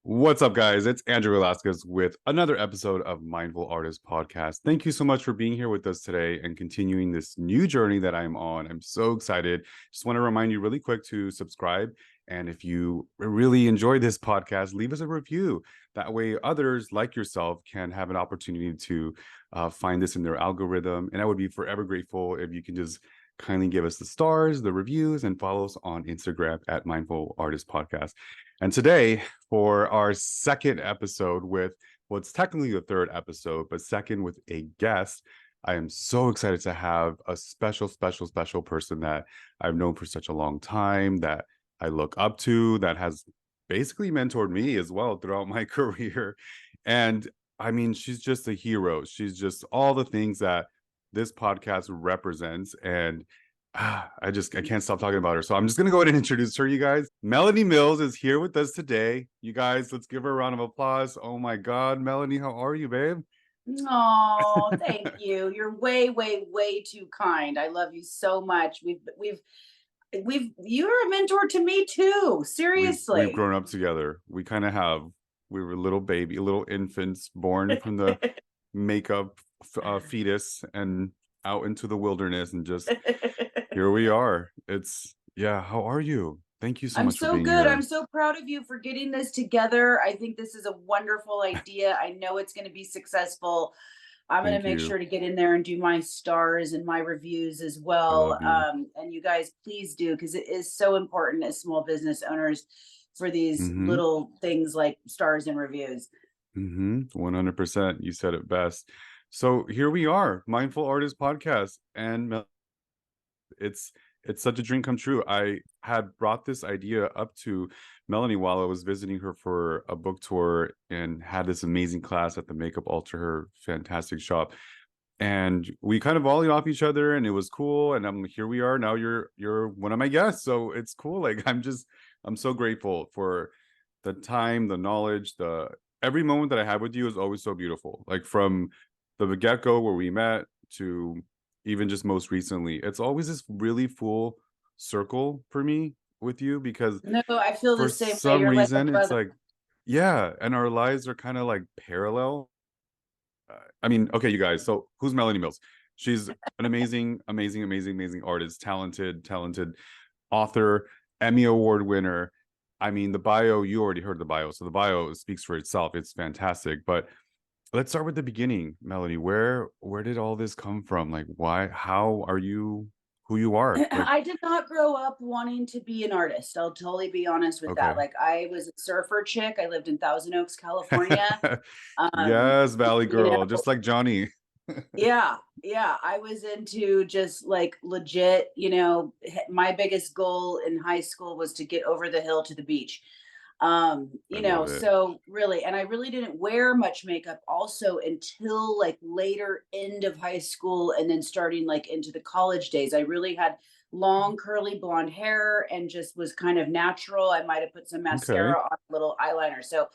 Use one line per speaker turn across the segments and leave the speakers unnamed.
What's up, guys? It's Andrew Velasquez with another episode of Mindful Artist Podcast. Thank you so much for being here with us today and continuing this new journey that I'm on. I'm so excited. Just want to remind you really quick to subscribe. And if you really enjoy this podcast, leave us a review. That way, others like yourself can have an opportunity to find this in their algorithm. And I would be forever grateful if you can just kindly give us the stars, the reviews, and follow us on Instagram at Mindful Artist Podcast. And today, for our second episode with what's technically the third episode, but second with a guest, I am so excited to have a special person that I've known for such a long time, that I look up to, that has basically mentored me as well throughout my career. And I mean, she's just a hero. She's just all the things that this podcast represents. And I can't stop talking about her. So I'm just going to go ahead and introduce her, you guys. Melanie Mills is here with us today. You guys, let's give her a round of applause. Oh my God, Melanie, how are you, babe?
Oh, thank you. You're way too kind. I love you so much. You're a mentor to me too.
We've
Seriously.
grown up together. We kind of have. We were little infants born from the makeup fetus and out into the wilderness, and just here we are. How are you? Thank you so
I'm
much for
so
being
good. I'm
here.
so proud of you for getting this together. I think this is a wonderful idea. I know it's going to be successful. I'm going to
Thank
make
you.
sure to get in there and do my stars and my reviews as
I
well.
love you.
And you guys, please do, because it is so important as small business owners for these
Mm-hmm.
little things like stars and reviews.
Mm-hmm. 100%. You said it best. So here we are, Mindful Artist Podcast, and it's it's such a dream come true. I had brought this idea up to Melanie while I was visiting her for a book tour and had this amazing class at the Makeup Alter, her fantastic shop. And we kind of volleyed off each other and it was cool. And here we are. Now you're one of my guests. So it's cool. Like I'm so grateful for the time, the knowledge, the every moment that I have with you is always so beautiful. Like from the get-go where we met to even just most recently, it's always this really full circle for me with you, because
No, I feel the
for
same way.
some
You're like a
reason it's
brother.
like, yeah, and our lives are kind of like parallel. I mean, okay, you guys, so who's Melanie Mills? She's an amazing artist, talented author, Emmy Award winner. I mean, the bio, you already heard the bio, so the bio speaks for itself. It's fantastic. But let's start with the beginning, Melanie. Where did all this come from? Like, why, how are you who you are? Like,
I did not grow up wanting to be an artist. I'll totally be honest with that.
okay.
Like I was a surfer chick. I lived in Thousand Oaks, California. Um,
Yes, Valley
you know,
Girl, just like Johnny.
yeah, I was into just like legit, my biggest goal in high school was to get over the hill to the beach.
I love it.
So really, and I really didn't wear much makeup also until like later end of high school and then starting like into the college days. I really had long curly blonde hair and just was kind of natural. I might have put some
Okay.
mascara on, a little eyeliner. So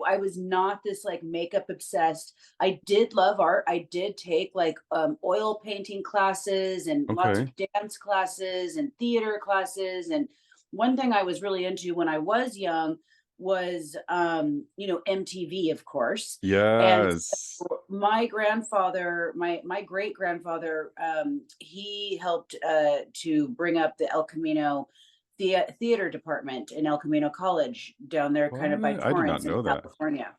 I was not this like makeup obsessed. I did love art. I did take like oil painting classes and lots of
Okay.
dance classes and theater classes. And one thing I was really into when I was young was MTV, of course. And
Yes.
my grandfather, my great grandfather, he helped to bring up the El Camino theater department in El Camino College down there, kind of by
What? I did not
Torrance in
know that.
California.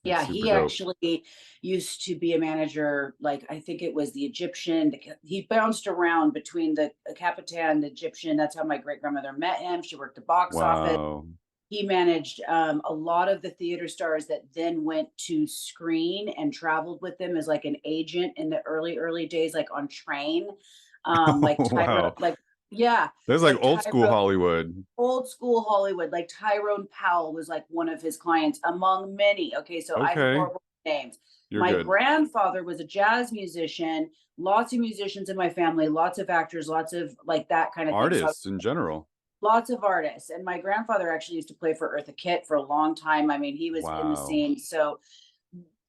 That's
Yeah,
super
he
dope.
actually used to be a manager, like I think it was the Egyptian. He bounced around between the Capitan, the Egyptian. That's how my great grandmother met him. She worked the box office.
Wow.
He managed a lot of the theater stars that then went to screen and traveled with them as like an agent in the early days, like on train. Like Tyra,
Wow.
like yeah,
That's like
like
old school
Tyra,
Hollywood.
old school Hollywood, like Tyrone Powell was like one of his clients among many. Okay, so I have
Okay.
horrible names.
You're
My
good.
grandfather was a jazz musician, lots of musicians in my family, lots of actors, lots of like that kind of thing. So
Artists in general.
lots of artists. And my grandfather actually used to play for Eartha Kitt for a long time. I mean, he was in the
Wow.
scene. So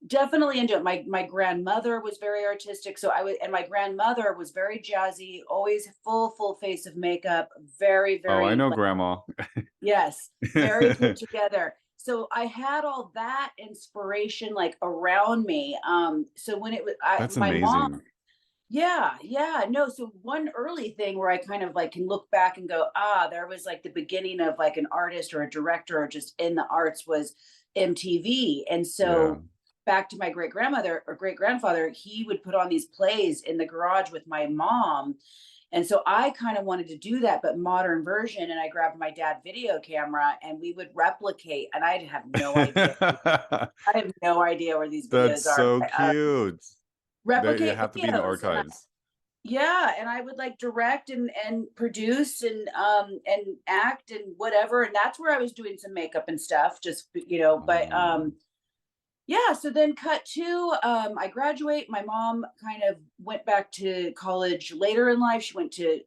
definitely into it. My grandmother was very artistic. So I was, and my grandmother was very jazzy, always full face of makeup, very,
Oh, I
very
know
like,
grandma.
yes, very put together. So I had all that inspiration like around me. So when it was
That's
my mom,
amazing.
yeah, yeah, no. So one early thing where I kind of like can look back and go, ah, there was like the beginning of like an artist or a director or just in the arts was MTV. And
Yeah.
so back to my great grandmother or great grandfather, he would put on these plays in the garage with my mom. And so I kind of wanted to do that, but modern version. And I grabbed my dad video camera and we would replicate. And I have no idea. I have no idea where these
That's
videos are.
so
But,
cute. They
replicate
have to be in the
videos. And
archives.
yeah, and I would like direct and produce and act and whatever, and that's where I was doing some makeup and stuff, just but
Um,
yeah, so then cut to I graduate. My mom kind of went back to college later in life. She went to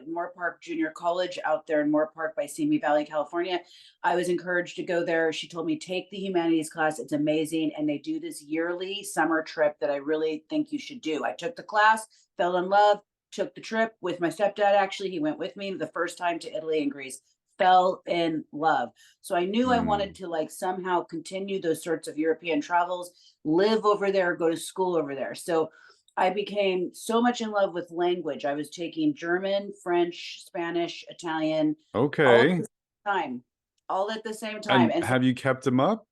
Moore Park Junior College out there in Moore Park by Simi Valley, California. I was encouraged to go there. She told me, take the humanities class. It's amazing. And they do this yearly summer trip that I really think you should do. I took the class, fell in love, took the trip with my stepdad. Actually, he went with me the first time to Italy and Greece, fell in love. So I knew I wanted
mm,
to like somehow continue those sorts of European travels, live over there, go to school over there. So I became so much in love with language. I was taking German, French, Spanish, Italian, all at
okay.
the same time, all at the same time.
And
And so
have you kept them up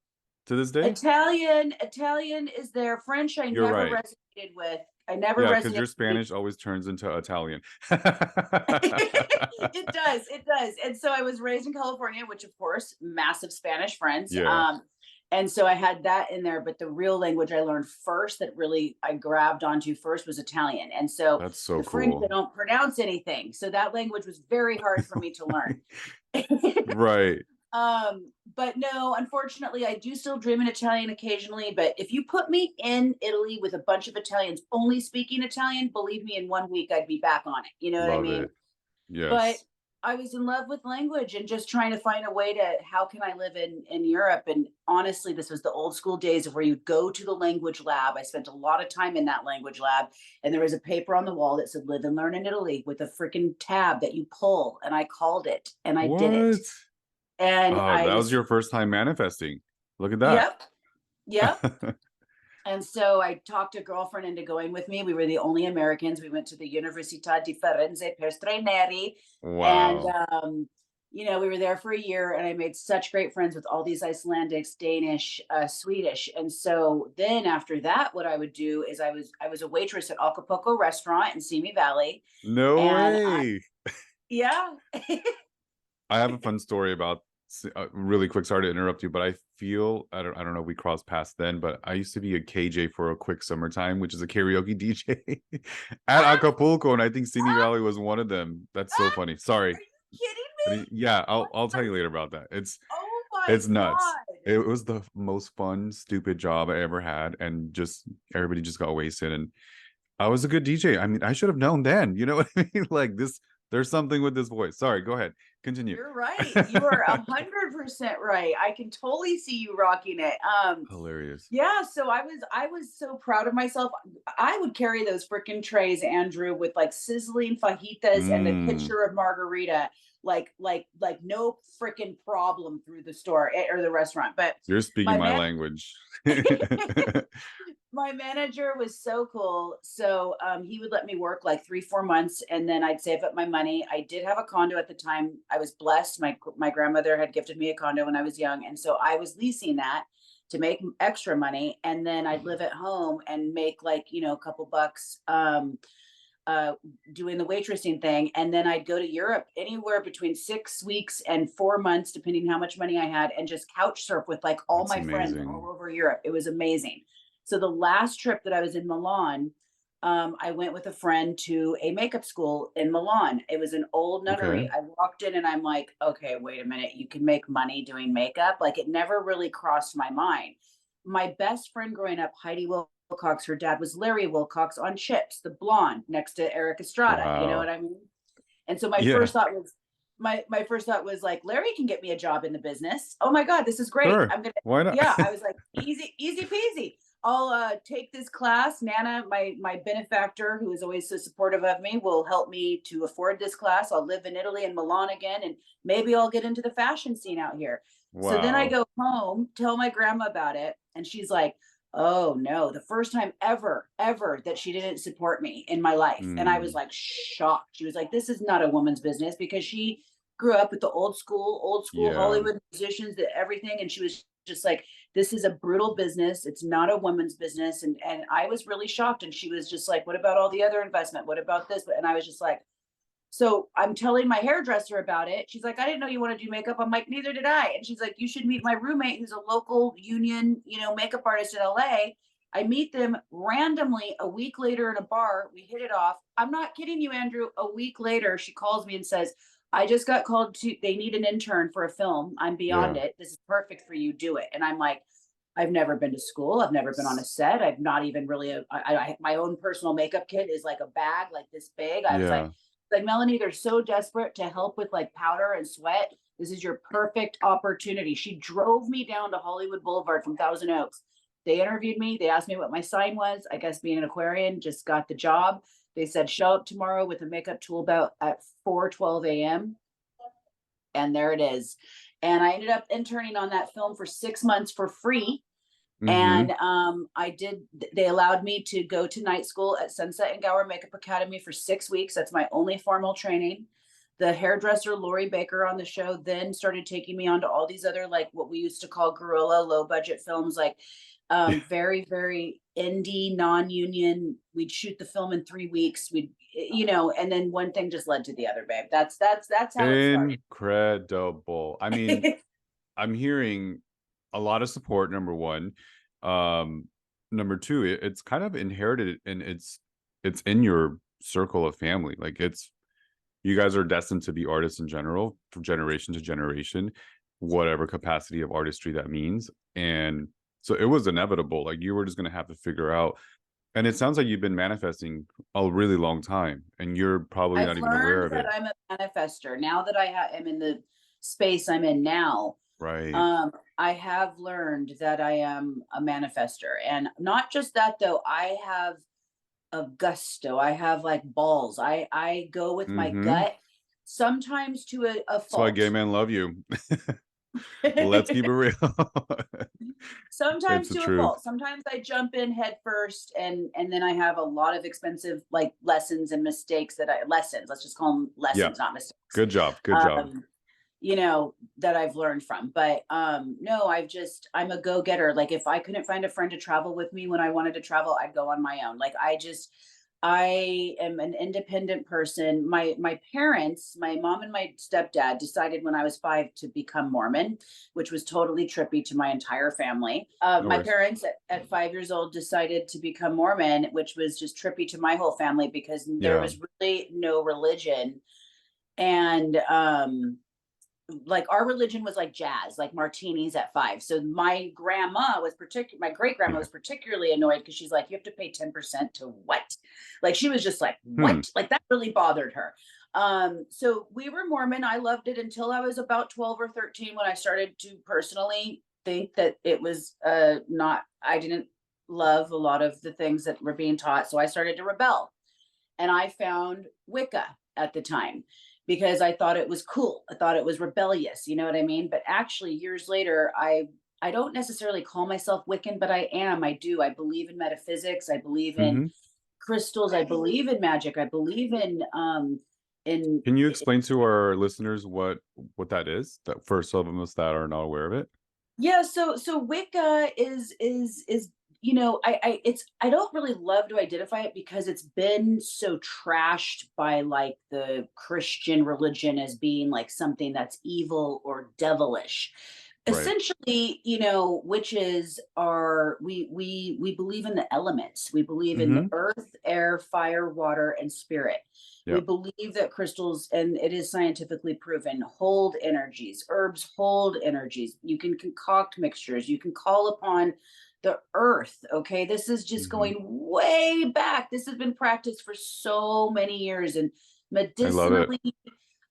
to this day?
Italian is there. French, I
You're
never
right.
resonated with. I never
Yeah, because
resonated
your
with.
Spanish always turns into Italian.
It does, it does. And so I was raised in California, which of course, massive Spanish friends.
Yeah,
And so I had that in there, but the real language I learned first that really I grabbed onto first was Italian. And so
that's so
the French, they
cool.
don't pronounce anything. So that language was very hard for me to learn.
Right.
But no, unfortunately, I do still dream in Italian occasionally. But if you put me in Italy with a bunch of Italians only speaking Italian, believe me, in 1 week I'd be back on it. You know what I
Love
mean?
it.
But
Yes.
I was in love with language and just trying to find a way to how can I live in Europe? And honestly, this was the old school days of where you go to the language lab. I spent a lot of time in that language lab, and there was a paper on the wall that said "Live and Learn in Italy" with a freaking tab that you pull, and I called it, and I did it,
What?
and
Oh,
I
that was
was,
your first time manifesting. Look at that.
yep, yep. And so I talked a girlfriend into going with me. We were the only Americans. We went to the Università di Firenze per Stranieri. And,
Wow.
we were there for a year and I made such great friends with all these Icelandics, Danish, Swedish. And so then after that, what I would do is I was a waitress at Acapulco restaurant in Simi Valley.
No
And
way.
yeah.
I have a fun story about really quick. Sorry to interrupt you, but I feel I don't know. We crossed paths then, but I used to be a KJ for a quick summertime, which is a karaoke DJ at
Ah,
Acapulco, and I think Simi
ah,
Valley was one of them. That's so
ah,
funny. Sorry.
are you kidding
Yeah,
me?
I'll tell you later about that.
Oh my
It's nuts.
God.
It was the most fun, stupid job I ever had, and just everybody just got wasted. And I was a good DJ. I mean, I should have known then. You know what I mean? Like this, there's something with this voice. Sorry, go ahead. Continue.
You're right. You are 100% right. I can totally see you rocking it.
Hilarious.
Yeah, so I was so proud of myself. I would carry those freaking trays, Andrew, with like sizzling fajitas and a
Mm,
pitcher of margarita, like no freaking problem through the store or the restaurant. But
you're speaking
my
my
man
language.
my manager was so cool. So he would let me work like 3 4 months, and then I'd save up my money. I did have a condo at the time. I was blessed. My grandmother had gifted me a condo when I was young, and so I was leasing that to make extra money, and then I'd live at home and make like a couple bucks uh, doing the waitressing thing, and then I'd go to Europe anywhere between 6 weeks and 4 months, depending how much money I had, and just couch surf with like all
That's
my friends
amazing.
all over Europe. It was amazing. So the last trip that I was in Milan, I went with a friend to a makeup school in Milan. It was an old
Okay.
nunnery. I walked in and I'm like, okay, wait a minute. You can make money doing makeup. Like it never really crossed my mind. My best friend growing up, Heidi Wilcox, her dad was Larry Wilcox on Chips, the blonde next to Eric Estrada. You know what
Wow.
I mean? And so
Yeah.
my first thought was like, Larry can get me a job in the business. Oh my God, this is great.
Sure.
I'm gonna,
Why not?
yeah. I was like, easy peasy. I'll take this class. Nana, my benefactor, who is always so supportive of me, will help me to afford this class. I'll live in Italy and Milan again, and maybe I'll get into the fashion scene out here. So then I
Wow.
go home, tell my grandma about it, and she's like, "Oh no, the first time ever that she didn't support me in my life." And I was
Mm,
like shocked. She was like, "This is not a woman's business," because she grew up with the old school
yeah.
Hollywood musicians, that everything, and she was just like, "This is a brutal business. It's not a woman's business." And I was really shocked, and she was just like, "What about all the other investment? What about this?" And I was just like, so I'm telling my hairdresser about it. She's like, "I didn't know you want to do makeup." I'm like, "Neither did I." And she's like, "You should meet my roommate who's a local union, makeup artist in LA." I meet them randomly a week later in a bar. We hit it off. I'm not kidding you, Andrew. A week later, she calls me and says, "I just got called to, they need an intern for a film. I'm beyond
Yeah.
it. This is perfect for you. Do it." And I'm like, I've never been to school. I've never been on a set. I've not even really, my own personal makeup kit is like a bag like this big. I was
Yeah.
like, "Melanie, they're so desperate to help with like powder and sweat. This is your perfect opportunity." She drove me down to Hollywood Boulevard from Thousand Oaks. They interviewed me. They asked me what my sign was. I guess being an Aquarian, just got the job. They said, "Show up tomorrow with a makeup tool belt at 4:12 a.m." And there it is. And I ended up interning on that film for 6 months for free.
Mm-hmm.
And I did, they allowed me to go to night school at Sunset and Gower Makeup Academy for 6 weeks. That's my only formal training. The hairdresser Lori Baker on the show then started taking me on to all these other, like what we used to call guerrilla low budget films, like very, very indie, non-union. We'd shoot the film in 3 weeks. And then one thing just led to the other, babe. That's how it started.
Incredible. I mean, I'm hearing a lot of support, number one. Number two, it's kind of inherited and it's in your circle of family. Like it's you guys are destined to be artists in general from generation to generation, whatever capacity of artistry that means. And so it was inevitable. Like you were just gonna have to figure out. And it sounds like you've been manifesting a really long time and you're probably
I've
not even aware
learned
of
that
it.
I'm a manifester now that am in the space I'm in now.
Right.
I have learned that I am a manifester, and not just that though. I have a gusto. I have like balls. I go with my
Mm-hmm.
gut, sometimes to a
That's why
fault.
gay men love you. Let's keep it real. It's
Sometimes
the
to a
truth.
fault. Sometimes I jump in head first, and then I have a lot of expensive like lessons and mistakes that I lessons. Let's just call them
Yeah.
lessons, not mistakes.
Good job. Good job.
Um, that I've learned from. But no, I'm a go-getter. Like if I couldn't find a friend to travel with me when I wanted to travel, I'd go on my own. Like I am an independent person. My parents, my mom and my stepdad decided when I was 5 to become Mormon, which was totally trippy to my entire family.
No
My
worries.
parents at 5 years old decided to become Mormon, which was just trippy to my whole family because there
Yeah.
was really no religion. And like our religion was like jazz, like martinis at 5. So my great grandma was particularly annoyed because she's like, "You have to pay 10% to what?" Like she was just like,
Hmm.
"What?" Like that really bothered her. So we were Mormon. I loved it until I was about 12 or 13 when I started to personally think that it was not, I didn't love a lot of the things that were being taught. So I started to rebel, and I found Wicca at the time because I thought it was cool. I thought it was rebellious, you know what I mean? But actually years later, I don't necessarily call myself Wiccan, but I am. I do. I believe in metaphysics. I believe in
Mm-hmm.
crystals. I believe in magic. I believe in
Can you explain to our listeners what that is? That for some of us that are not aware of it.
Yeah, so Wicca is I don't really love to identify it because it's been so trashed by like the Christian religion as being like something that's evil or devilish.
Right.
Essentially, witches are, we believe in the elements. We believe in the
Mm-hmm.
earth, air, fire, water, and spirit. We
Yeah.
believe that crystals, and it is scientifically proven, hold energies. Herbs hold energies. You can concoct mixtures. You can call upon the earth. Okay. This is just
Mm-hmm.
going way back. This has been practiced for so many years and
I love it.
medicinally.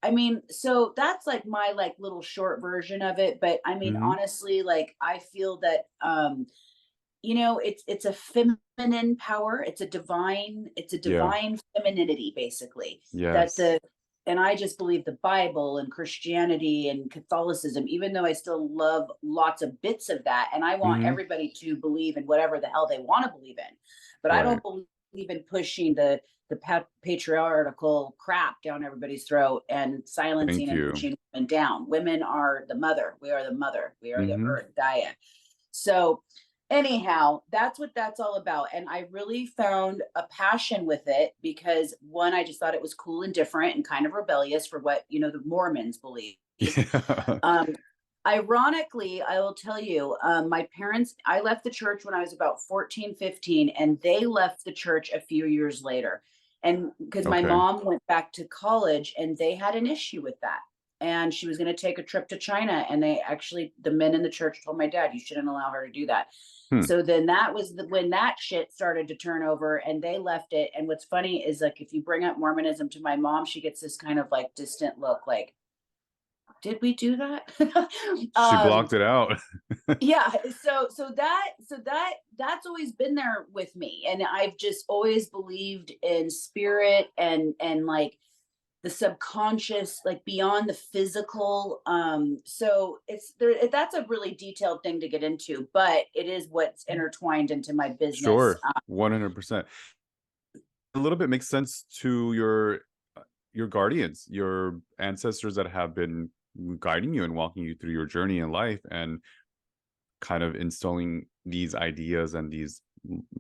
I mean, so that's like my like little short version of it. But I mean,
Mm-hmm.
honestly, like I feel that it's a feminine power. It's a
Yeah.
divine femininity, basically, that
Yes.
and I just believe the Bible and Christianity and Catholicism, even though I still love lots of bits of that. And I want
Hmm.
everybody to believe in whatever the hell they want to believe in. But I
Right.
don't believe in pushing the patriarchal crap down everybody's throat and
Thank
silencing and
you.
pushing women down. Women are the mother. We are the mother. We are the
Hmm.
earth, Gaia. So anyhow, that's what that's all about. And I really found a passion with it because one, I just thought it was cool and different and kind of rebellious for what, the Mormons believe.
Yeah.
Um, Ironically, I will tell you, my parents, I left the church when I was about 14, 15, and they left the church a few years later. And because my
Okay.
mom went back to college and they had an issue with that. And she was going to take a trip to China. And the men in the church told my dad, you shouldn't allow her to do that.
Hmm.
So then that was when that shit started to turn over and they left it. And what's funny is like, if you bring up Mormonism to my mom, she gets this kind of like distant look, like, did we do that?
She blocked it out.
Yeah, that's always been there with me, and I've just always believed in spirit and like the subconscious, like beyond the physical. So it's there. That's a really detailed thing to get into, but it is what's intertwined into my business.
Sure. 100%. A little bit makes sense to your guardians, your ancestors that have been guiding you and walking you through your journey in life and kind of instilling these ideas and these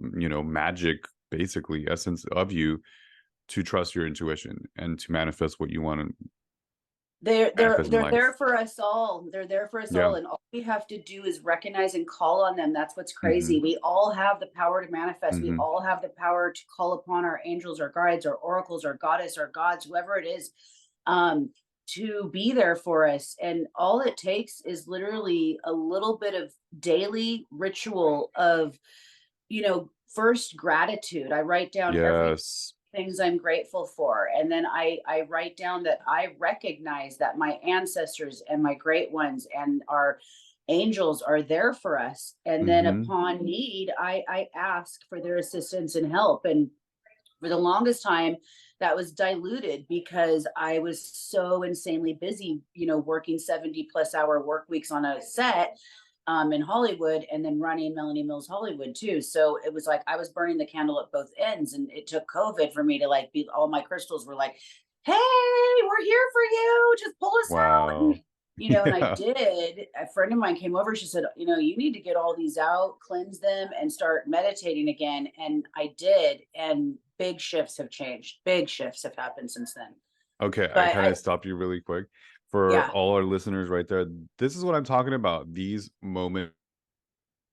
magic, basically essence of you, to trust your intuition and to manifest what you want to
They're they're
manifest in
they're
life.
there for us all. They're there for us
Yeah.
all, and all we have to do is recognize and call on them. That's what's
Hmm.
crazy. We all have the power to manifest. We
Hmm.
all have the power to call upon our angels, our guides, our oracles, our goddess, our gods, whoever it is, um, to be there for us. And all it takes is literally a little bit of daily ritual of, first gratitude. I write down every
Yes.
things I'm grateful for. And then I write down that I recognize that my ancestors and my great ones and our angels are there for us. And then
Hmm.
upon need, I ask for their assistance and help. And for the longest time, that was diluted because I was so insanely busy, working 70 plus hour work weeks on a set in Hollywood and then running Melanie Mills Hollywood too. So it was like I was burning the candle at both ends. And it took COVID for me to like be all my crystals were like, hey, we're here for you. Just pull us out. And,
Wow.
and I
Yeah.
did. A friend of mine came over. She said, you need to get all these out, cleanse them, and start meditating again. And I did. And big shifts have changed. Big shifts have happened since then.
Okay, I
But
kind of stopped you really quick. For
yeah,
all our listeners right there, this is what I'm talking about. These moment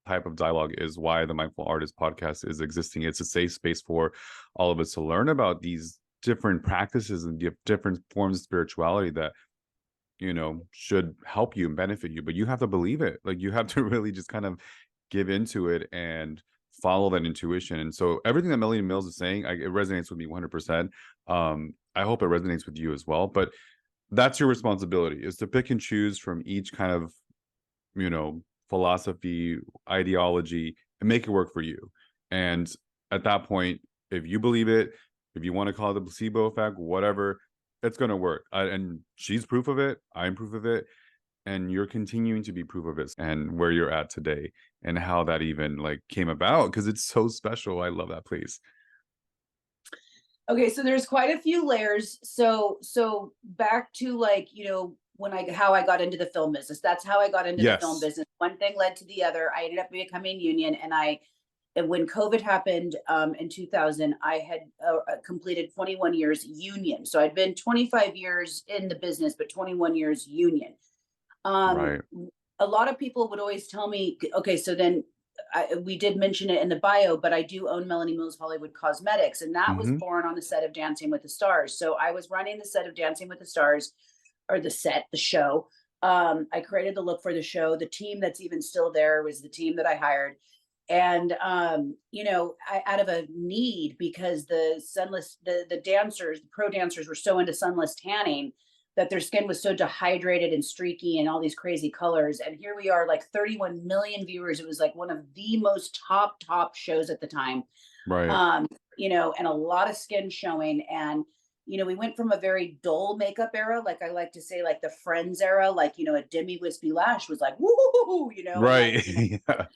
type of dialogue is why the Mindful Artist podcast is existing. It's a safe space for all of us to learn about these different practices and different forms of spirituality that should help you and benefit you, but you have to believe it. Like, you have to really just kind of give into it and follow that intuition. And so everything that Melanie Mills is saying, it resonates with me 100%. I hope it resonates with you as well, but that's your responsibility, is to pick and choose from each kind of philosophy, ideology, and make it work for you. And at that point, if you believe it, if you want to call it the placebo effect, whatever, it's going to work. And she's proof of it. I'm proof of it. And you're continuing to be proof of it, and where you're at today and how that even like came about, because it's so special. I love that place.
okay, so there's quite a few layers. So back to like, when how I got into the film business. That's how I got into the film
Yes.
business. One thing led to the other. I ended up becoming union and when COVID happened in 2000, I had completed 21 years union. So I'd been 25 years in the business, but 21 years union. Um,
Right.
a lot of people would always tell me, okay, so then we did mention it in the bio, but I do own Melanie Mills Hollywood Cosmetics, and that was
Hmm.
born on the set of Dancing with the Stars. So I was running the set of Dancing with the Stars, or the show. I created the look for the show. The team that's even still there was the team that I hired. And out of a need, because the dancers, the pro dancers were so into sunless tanning that their skin was so dehydrated and streaky and all these crazy colors. And here we are, like 31 million viewers. It was like one of the most top shows at the time.
Right.
um, and a lot of skin showing. And, we went from a very dull makeup era, like I like to say, like the Friends era, like, a demi wispy lash was like, woo, and like,
Right. Yeah.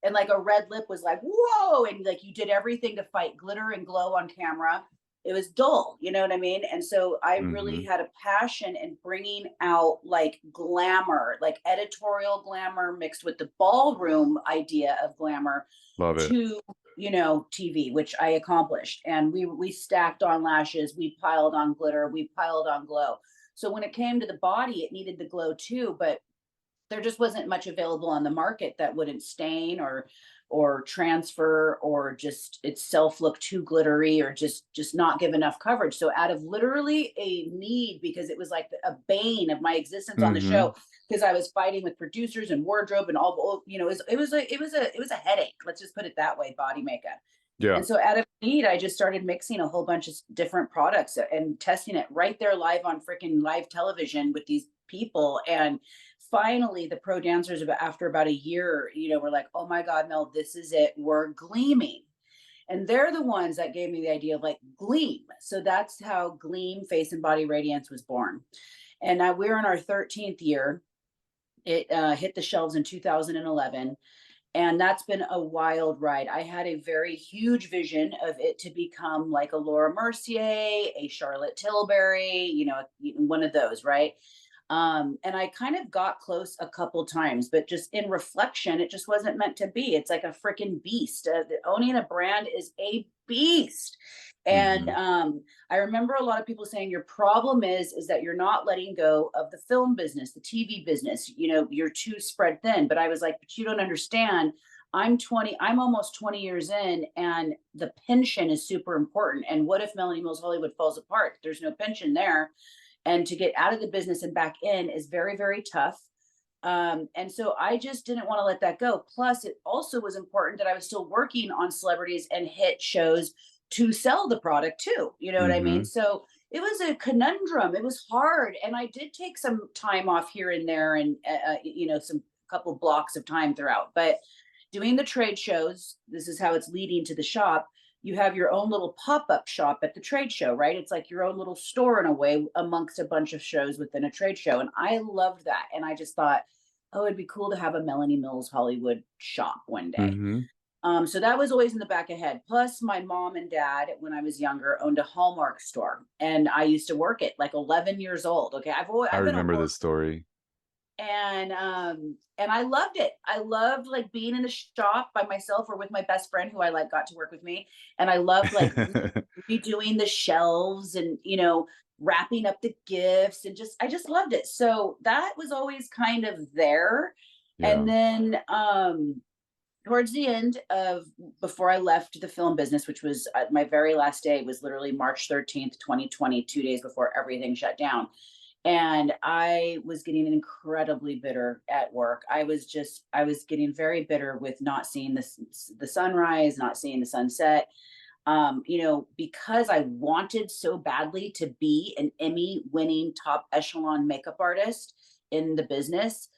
and like a red lip was like, whoa, and like you did everything to fight glitter and glow on camera. It was dull, you know what I mean? And so I really
Hmm.
had a passion in bringing out like glamour, like editorial glamour mixed with the ballroom idea of glamour
Love it.
to, TV, which I accomplished. And we stacked on lashes, we piled on glitter, we piled on glow. So when it came to the body, it needed the glow too, but there just wasn't much available on the market that wouldn't stain or transfer or just itself look too glittery or just not give enough coverage. So out of literally a need, because it was like a bane of my existence on the
Hmm.
show, because I was fighting with producers and wardrobe and all, it was a headache. Let's just put it that way, body makeup.
Yeah.
And so out of need, I just started mixing a whole bunch of different products and testing it right there live on freaking live television with these people. And finally, the pro dancers, after about a year, were like, oh my God, Mel, this is it. We're gleaming. And they're the ones that gave me the idea of like gleam. So that's how Gleam Face and Body Radiance was born. And now we're in our 13th year. It hit the shelves in 2011, and that's been a wild ride. I had a very huge vision of it to become like a Laura Mercier, a Charlotte Tilbury, one of those, right? And I kind of got close a couple times, but just in reflection, it just wasn't meant to be. It's like a freaking beast. Owning a brand is a beast. And
Hmm.
I remember a lot of people saying your problem is that you're not letting go of the film business, the TV business. You're too spread thin. But I was like, but you don't understand. I'm 20, I'm almost 20 years in, and the pension is super important. And what if Melanie Mills Hollywood falls apart? There's no pension there, and to get out of the business and back in is very, very tough. And so I just didn't want to let that go. Plus, it also was important that I was still working on celebrities and hit shows to sell the product too. You know what I mean?
Hmm.
So it was a conundrum. It was hard. And I did take some time off here and there, and, some couple blocks of time throughout. But doing the trade shows, this is how it's leading to the shop. You have your own little pop-up shop at the trade show, right? It's like your own little store in a way amongst a bunch of shows within a trade show. And I loved that. And I just thought, oh, it'd be cool to have a Melanie Mills Hollywood shop one day.
Hmm.
So that was always in the back of head. Plus, my mom and dad, when I was younger, owned a Hallmark store, and I used to work it like 11 years old. Okay,
I
I've been a
remember
horror,
this story.
and I loved it. I loved like being in the shop by myself or with my best friend who I like got to work with me, and I loved like redoing the shelves and wrapping up the gifts, and I just loved it. So that was always kind of there.
Yeah.
And then towards the end of before I left the film business, which was my very last day, was literally March 13th, 2020, 2 days before everything shut down. And I was getting incredibly bitter at work. I was getting very bitter with not seeing the sunrise, not seeing the sunset. Because I wanted so badly to be an Emmy winning top echelon makeup artist in the business.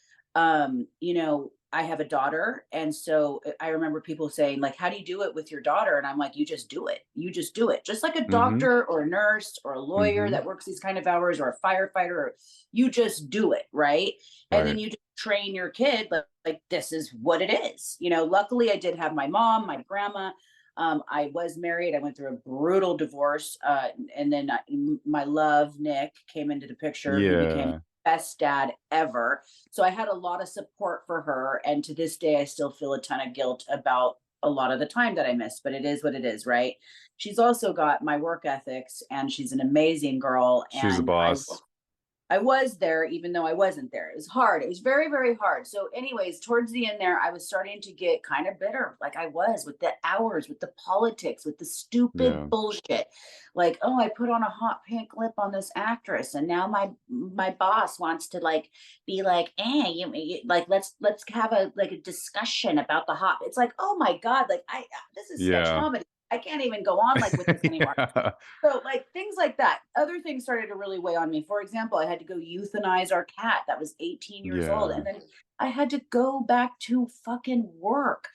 I have a daughter. And so I remember people saying, like, how do you do it with your daughter? And I'm like, you just do it. You just do it. Just like a
Hmm.
doctor or a nurse or a lawyer
Hmm.
that works these kind of hours or a firefighter, or you just do it. Right. And then
Right.
you just train your kid like this is what it is. Luckily I did have my mom, my grandma. I was married. I went through a brutal divorce. And then my love, Nick, came into the picture, who became
Yeah.
best dad ever. So I had a lot of support for her. And to this day, I still feel a ton of guilt about a lot of the time that I missed, but it is what it is, right? She's also got my work ethics, and she's an amazing girl.
She's a
And
boss.
I was there even though I wasn't there. It was hard. It was very, very hard. So, anyways, towards the end there, I was starting to get kind of bitter, like I was with the hours, with the politics, with the stupid
Yeah.
bullshit. Like, oh, I put on a hot pink lip on this actress, and now my boss wants to like be like, like let's have a discussion about the hot. It's like, oh my god, like this is sketch
Yeah.
comedy. I can't even go on like with this anymore. So like things like that. Other things started to really weigh on me. For example, I had to go euthanize our cat that was 18 years old.
Yeah.
And then I had to go back to fucking work,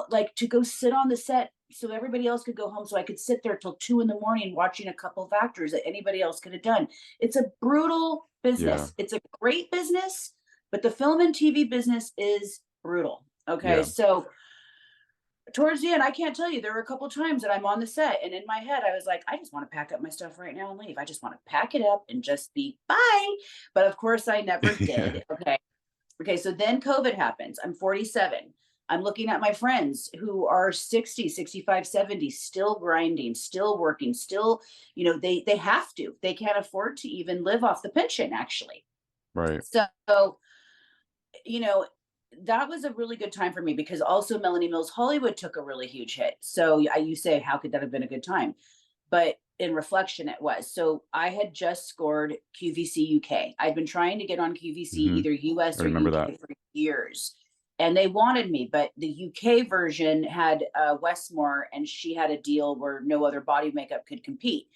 like to go sit on the set so everybody else could go home, so I could sit there till 2 in the morning watching a couple of actors that anybody else could have done. It's a brutal
Yeah.
business. It's a great business, but the film and TV business is brutal. Okay.
Yeah.
So towards the end, I can't tell you, there were a couple times that I'm on the set and in my head, I was like, I just want to pack up my stuff right now and leave. I just want to pack it up and just be bye. But of course, I never
Yeah.
did. Okay. Okay. So then COVID happens. I'm 47. I'm looking at my friends who are 60, 65, 70, still grinding, still working, still, they have to. They can't afford to even live off the pension, actually.
Right.
So, you know, that was a really good time for me because also Melanie Mills Hollywood took a really huge hit. So you say, how could that have been a good time? But in reflection, it was. So I had just scored QVC UK. I'd been trying to get on QVC,
Hmm.
either
I
US or
remember that.
UK for years. And they wanted me, but the UK version had Westmore, and she had a deal where no other body makeup could compete.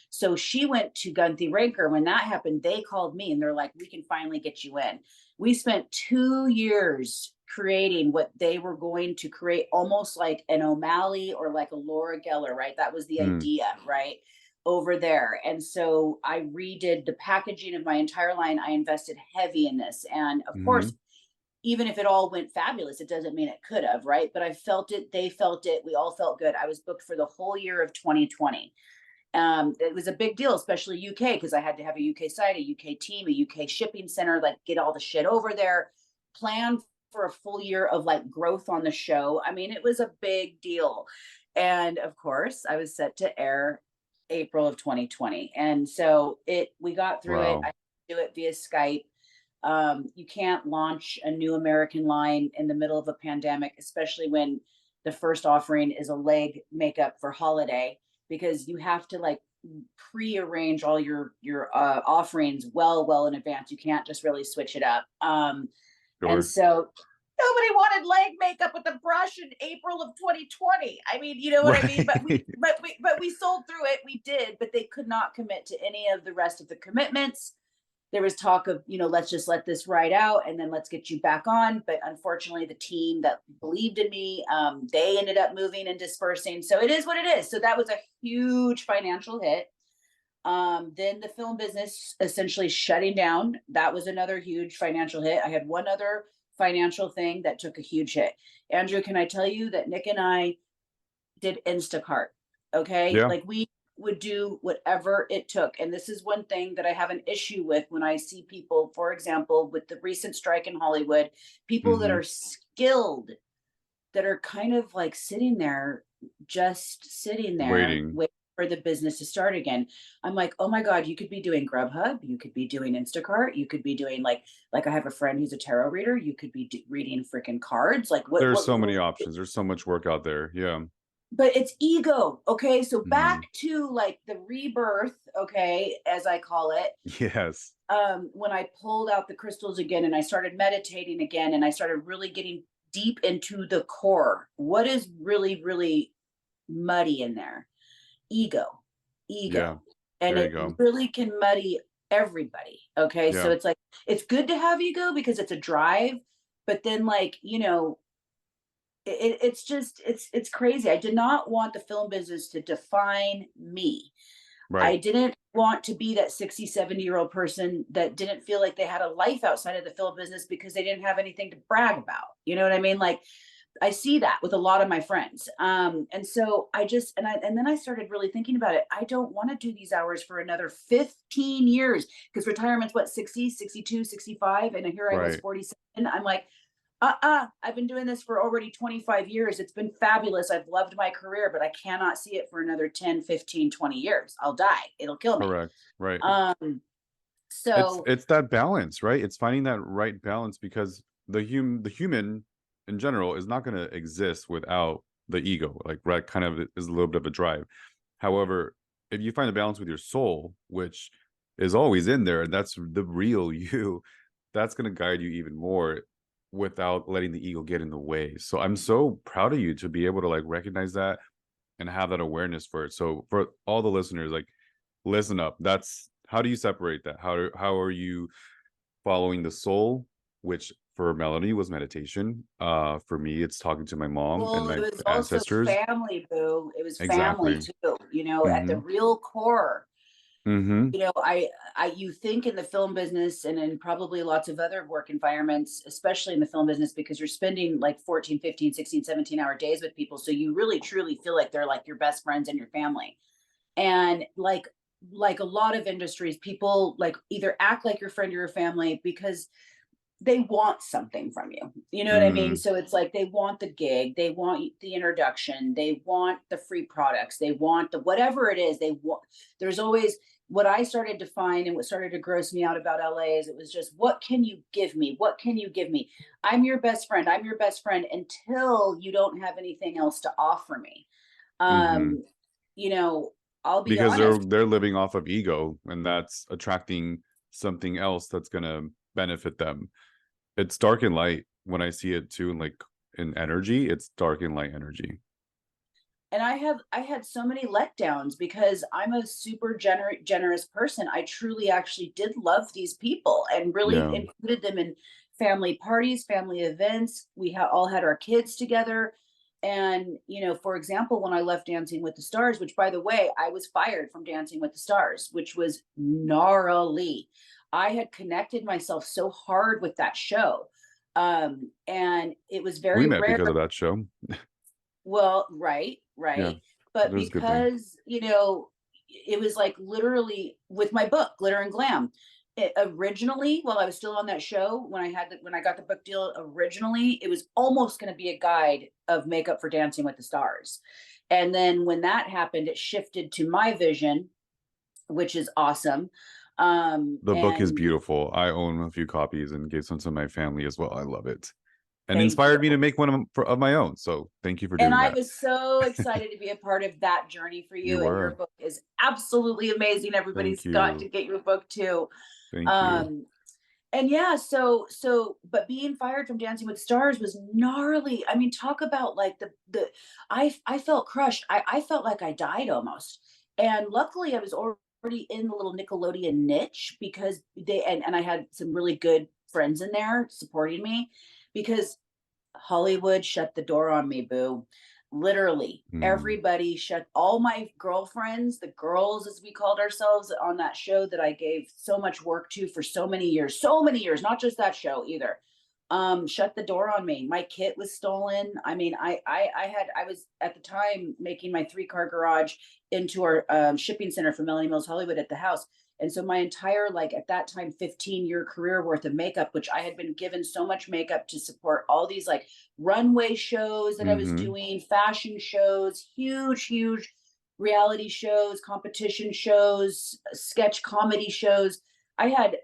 So she went to Gunthy Raker. When that happened, they called me and they're like, we can finally get you in. We spent 2 years creating what they were going to create, almost like an O'Malley or like a Laura Geller, right? That was the
Mm.
idea, right? Over there. And so I redid the packaging of my entire line. I invested heavy in this. And of
Hmm.
course, even if it all went fabulous, it doesn't mean it could have, right? But I felt it, they felt it, we all felt good. I was booked for the whole year of 2020. It was a big deal, especially UK, because I had to have a UK site, a UK team, a UK shipping center, like get all the shit over there, plan for a full year of like growth on the show. I mean, it was a big deal. And of course, I was set to air April of 2020. And so we got through it.
Wow.
I do it via Skype. You can't launch a new American line in the middle of a pandemic, especially when the first offering is a leg makeup for holiday, because you have to like pre-arrange all your offerings well in advance. You can't just really switch it up. And
Sure.
so nobody wanted leg makeup with a brush in April of 2020. I mean, you know what I mean? But we
Right.
but we sold through it. We did, but they could not commit to any of the rest of the commitments. There was talk of, let's just let this ride out and then let's get you back on. But unfortunately, the team that believed in me, they ended up moving and dispersing. So it is what it is. So that was a huge financial hit. Then the film business essentially shutting down. That was another huge financial hit. I had one other financial thing that took a huge hit. Andrew, can I tell you that Nick and I did Instacart? Okay.
Yeah.
Like we would do whatever it took. And this is one thing that I have an issue with when I see people, for example, with the recent strike in Hollywood, people that
Hmm.
are skilled, that are kind of like sitting there, just sitting there,
Waiting.
waiting for the business to start again. I'm like, oh my God, you could be doing Grubhub, you could be doing Instacart, you could be doing like I have a friend who's a tarot reader, you could be reading freaking cards. Like
There's so many options. There's so much work out there. Yeah.
but it's ego. Okay. So
Hmm.
back to like the rebirth, okay, as I call it.
Yes.
When I pulled out the crystals again and I started meditating again and I started really getting deep into the core. What is really, really muddy in there? Ego,
Yeah.
ego. And
There you
it
go.
really can muddy everybody. Okay. So
Yeah.
it's like, it's good to have ego because it's a drive. But then, like, it's just it's crazy. I did not want the film business to define me. I
Right.
didn't want to be that 60, 70-year-old person that didn't feel like they had a life outside of the film business because they didn't have anything to brag about. You know what I mean? Like I see that with a lot of my friends. And so and then I started really thinking about it. I don't want to do these hours for another 15 years because retirement's what, 60, 62, 65. And here I was
Right.
47. I'm like, I've been doing this for already 25 years. It's been fabulous. I've loved my career, but I cannot see it for another 10, 15, 20 years. I'll die. It'll kill me.
Correct. Right.
Um,
It's
so
it's that balance, right? It's finding that right balance because the human in general is not going to exist without the ego. Like right, kind of is a little bit of a drive. However, if you find a balance with your soul, which is always in there, and that's the real you, that's going to guide you even more without letting the ego get in the way. So I'm so proud of you to be able to like recognize that and have that awareness for it. So for all the listeners, like listen up. That's how do you separate that? How are you following the soul, which for Melanie was meditation. For me, it's talking to my mom and
Well, it
my
was also
ancestors.
family, boo. It was family
Exactly.
too, at the
Mhm.
real core.
Mhm.
You think in the film business and in probably lots of other work environments, especially in the film business, because you're spending like 14, 15, 16, 17-hour days with people. So you really truly feel like they're like your best friends and your family. And like a lot of industries, people like either act like your friend or your family because they want something from you. You know what I mean?
Mm.
So it's like they want the gig, they want the introduction, they want the free products, they want the whatever it is, they want. There's always what I started to find and what started to gross me out about LA is it was just, what can you give me? What can you give me? I'm your best friend. I'm your best friend until you don't have anything else to offer me.
Mhm.
Um, you know, I'll be
Because they're
honest.
they're living off of ego, and that's attracting something else that's gonna benefit them. It's dark and light when I see it too, like in energy, it's dark and light energy.
And I had so many letdowns because I'm a super generous person. I truly actually did love these people and really
Yeah.
included them in family parties, family events. We all had our kids together. And, for example, when I left Dancing with the Stars, which by the way, I was fired from Dancing with the Stars, which was gnarly. I had connected myself so hard with that show. And it was
We
very
met
rare.
because of that show.
Well, right,
Yeah,
right. But
there's a good thing.
because, it was like literally with my book, Glitter and Glam. Originally, while I was still on that show, when I got the book deal, originally it was almost going to be a guide of makeup for Dancing with the Stars. And then when that happened, it shifted to my vision, which is awesome.
The book is
And
beautiful. I own a few copies and gave some to my family as well. I love it. And
thank you.
inspired me to make one of my own. So thank you for
And
doing
I
that.
was so excited to be a part of that journey for
You
you. And your
were.
book is absolutely amazing.
Thank
Everybody's got to
you.
get your book too.
Thank you.
Um, and yeah, but being fired from Dancing with Stars was gnarly. I mean, talk about like I felt crushed. I felt like I died almost. And luckily, I was already in the little Nickelodeon niche because and I had some really good friends in there supporting me because Hollywood shut the door on me, boo. Literally,
Mm.
everybody shut all my girlfriends, the girls as we called ourselves on that show that I gave so much work to for so many years, not just that show either. Shut the door on me. My kit was stolen. I mean, I was at the time making my 3-car garage into our shipping center for Melanie Mills Hollywood at the house. And so my entire, like at that time, 15-year career worth of makeup, which I had been given so much makeup to support all these like runway shows that I was
Mm-hmm.
doing, fashion shows, huge, huge reality shows, competition shows, sketch comedy shows. I had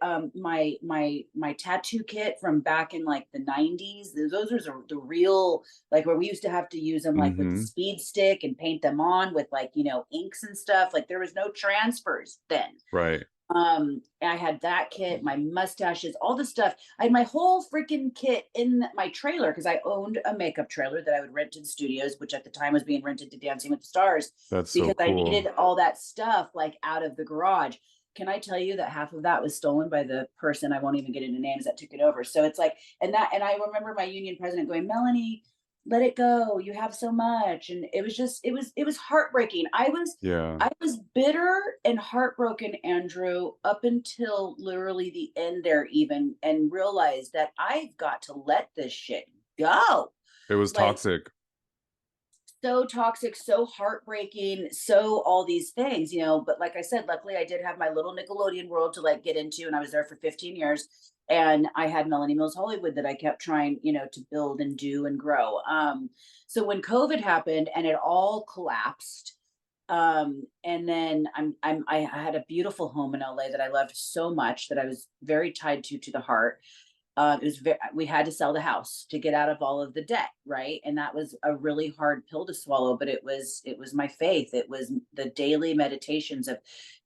my tattoo kit from back in like the 90s. Those are the real, like where we used to have to use them like with the
Mm-hmm.
speed stick and paint them on with like, inks and stuff. Like there was no transfers then.
Right.
I had that kit, my mustaches, all the stuff. I had my whole freaking kit in my trailer because I owned a makeup trailer that I would rent to the studios, which at the time was being rented to Dancing with the Stars
That's so
because I
cool.
needed all that stuff like out of the garage. Can I tell you that half of that was stolen by the person, I won't even get into names, that took it over. So it's like, and I remember my union president going, Melanie, let it go. You have so much. And it was just, it was heartbreaking.
Yeah.
I was bitter and heartbroken, Andrew, up until literally the end there, even, and realized that I've got to let this shit go.
It was
Like,
toxic.
so toxic, so heartbreaking, so all these things, But like I said, luckily I did have my little Nickelodeon world to like get into, and I was there for 15 years. And I had Melanie Mills Hollywood that I kept trying, to build and do and grow. So when COVID happened and it all collapsed, and then I had a beautiful home in LA that I loved so much that I was very tied to the heart. We had to sell the house to get out of all of the debt, right? And that was a really hard pill to swallow, but it was my faith. It was the daily meditations of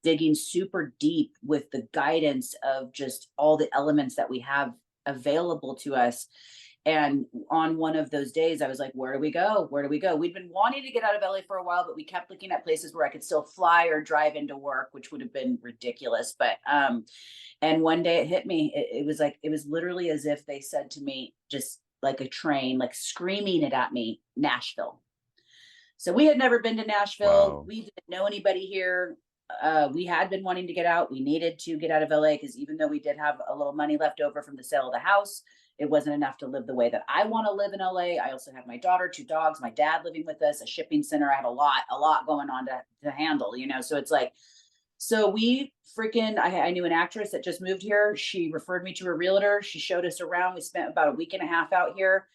digging super deep with the guidance of just all the elements that we have available to us. And on one of those days, I was like, where do we go? Where do we go? We'd been wanting to get out of LA for a while, but we kept looking at places where I could still fly or drive into work, which would have been ridiculous. But and one day it hit me. It was like, it was literally as if they said to me, just like a train, like screaming it at me, Nashville. So we had never been to Nashville.
Wow.
We didn't know anybody here. We had been wanting to get out. We needed to get out of LA because even though we did have a little money left over from the sale of the house, it wasn't enough to live the way that I want to live in LA. I also have my daughter, two dogs, my dad living with us, a shipping center. I had a lot going on to handle, you know. So it's like, so we freaking, I knew an actress that just moved here. She referred me to a realtor. She showed us around. We spent about a week and a half out here.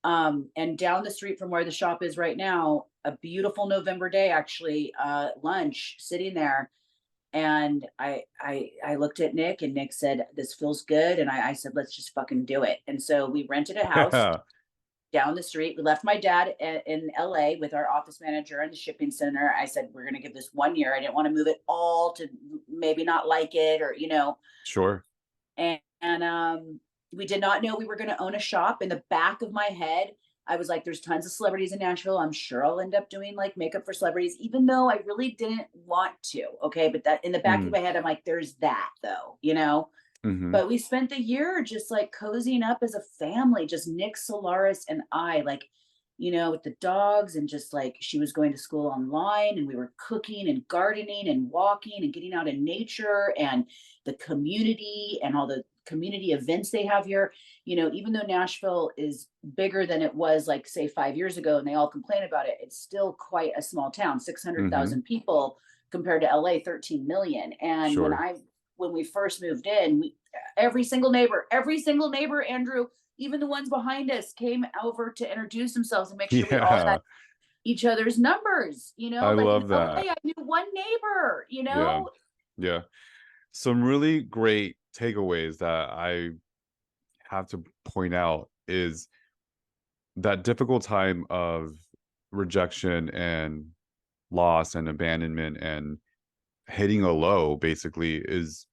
And down the street from where the shop is right now, a beautiful November day, actually, lunch sitting there. And I looked at Nick and Nick said, this feels good. And I said, let's just fucking do it. And so we rented a house down the street. We left my dad in LA with our office manager and the shipping center. I said, we're going to give this 1 year. I didn't want to move it all to maybe not like it or, you know,
Sure.
and we did not know we were going to own a shop. In the back of my head, I was like, there's tons of celebrities in Nashville. I'm sure I'll end up doing like makeup for celebrities, even though I really didn't want to. Okay. But that in the back of
Mm.
my head, I'm like, there's that though, you know?
Hmm.
But we spent the year just like cozying up as a family, just Nick Solaris and I, like, you know, with the dogs, and just like she was going to school online and we were cooking and gardening and walking and getting out in nature and the community and all the community events they have here. You know, even though Nashville is bigger than it was like say 5 years ago and they all complain about it, it's still quite a small town,
Hmm.
600,000 people compared to LA, 13 million. And
Sure.
when we first moved in, every single neighbor, Andrew, even the ones behind us, came over to introduce themselves and make sure we all had
Yeah.
each other's numbers. You know,
I
like in
love
LA,
that.
I knew one neighbor, you
Yeah.
know?
Yeah. Some really great takeaways that I have to point out is that difficult time of rejection and loss and abandonment and hitting a low basically is,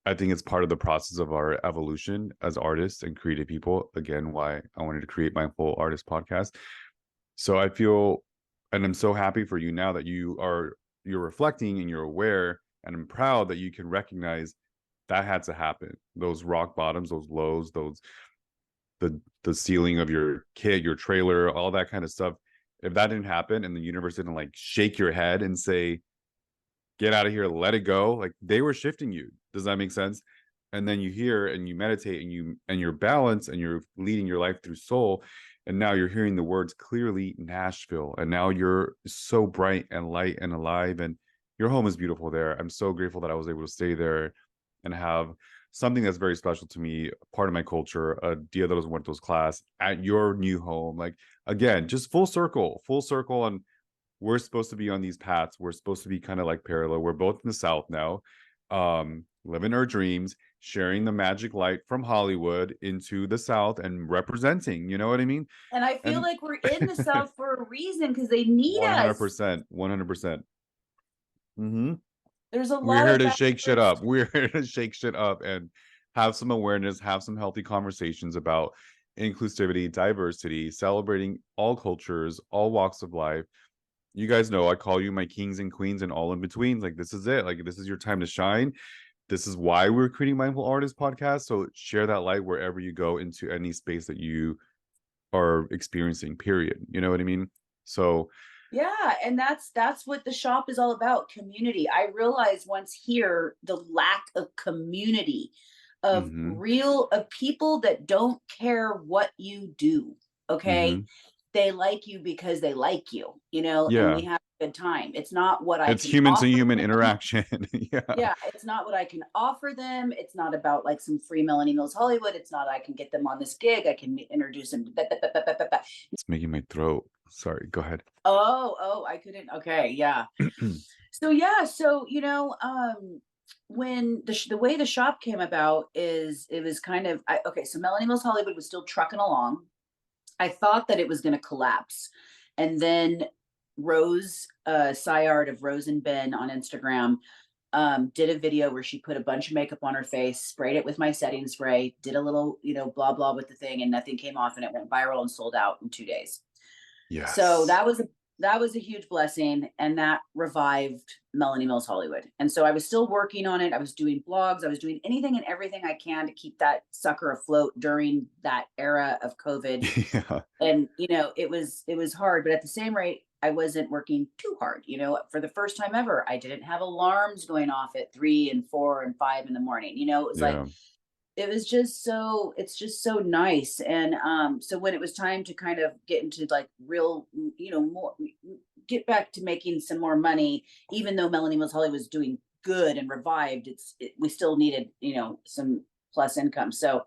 I think it's part of the process of our evolution as artists and creative people. Again, why I wanted to create my full artist podcast. So I feel, and I'm so happy for you now that you're reflecting and you're aware, and I'm proud that you can recognize that had to happen. Those rock bottoms, those lows, those the ceiling of your kit, your trailer, all that kind of stuff. If that didn't happen and the universe didn't like shake your head and say, get out of here, let it go, like they were shifting you. Does that make sense? And then you hear and you meditate and you're balanced and you're leading your life through soul. And now you're hearing the words clearly, Nashville. And now you're so bright and light and alive. And your home is beautiful there. I'm so grateful that I was able to stay there and have something that's very special to me, part of my culture, a Dia de los Muertos class at your new home. Like, again, just full circle on we're supposed to be on these paths. We're supposed to be kind of like parallel. We're both in the South now, living our dreams, sharing the magic light from Hollywood into the South and representing, you know what I mean?
And I feel
And
like we're in the South for a reason because they need us.
100%, 100%. Hmm.
There's a
We're
lot
here
of
to shake shit
backwards.
up. We're here to shake shit up and have some awareness, have some healthy conversations about inclusivity, diversity, celebrating all cultures, all walks of life. You guys know I call you my kings and queens and all in betweens. Like, this is it. Like, this is your time to shine. This is why we're creating Mindful Artist podcast. So share that light wherever you go into any space that you are experiencing, period. You know what I mean? So
Yeah, and that's what the shop is all about, community. I realized once here the lack of community, of
mhm,
real of people that don't care what you do. Okay?
mhm.
They like you because they like you, you know, and we
Yeah.
have a good time. It's not what I
It's
can
human to
offer
human
them.
interaction. Yeah.
Yeah, it's not what I can offer them. It's not about like some free Melanie Mills Hollywood. It's not I can get them on this gig. I can introduce them to.
It's making my throat. Sorry, go ahead.
Oh, I couldn't. Okay, yeah. So yeah, so you know, when the way the shop came about is it was kind of okay. So Melanie Mills Hollywood was still trucking along. I thought that it was going to collapse, and then Rose Syard of Rose and Ben on Instagram did a video where she put a bunch of makeup on her face, sprayed it with my setting spray, did a little, blah blah with the thing, and nothing came off, and it went viral and sold out in 2 days. So
Yes.
that was a huge blessing, and that revived Melanie Mills Hollywood. And so I was still working on it. I was doing blogs. I was doing anything and everything I can to keep that sucker afloat during that era of COVID.
Yeah.
And it was hard, but at the same rate, I wasn't working too hard. For the first time ever, I didn't have alarms going off at 3 and 4 and 5 in the morning. It was like
Yeah.
it's just so nice. And so when it was time to kind of get into like real, more, get back to making some more money, even though Melanie Mills Holly was doing good and revived, we still needed, some plus income. So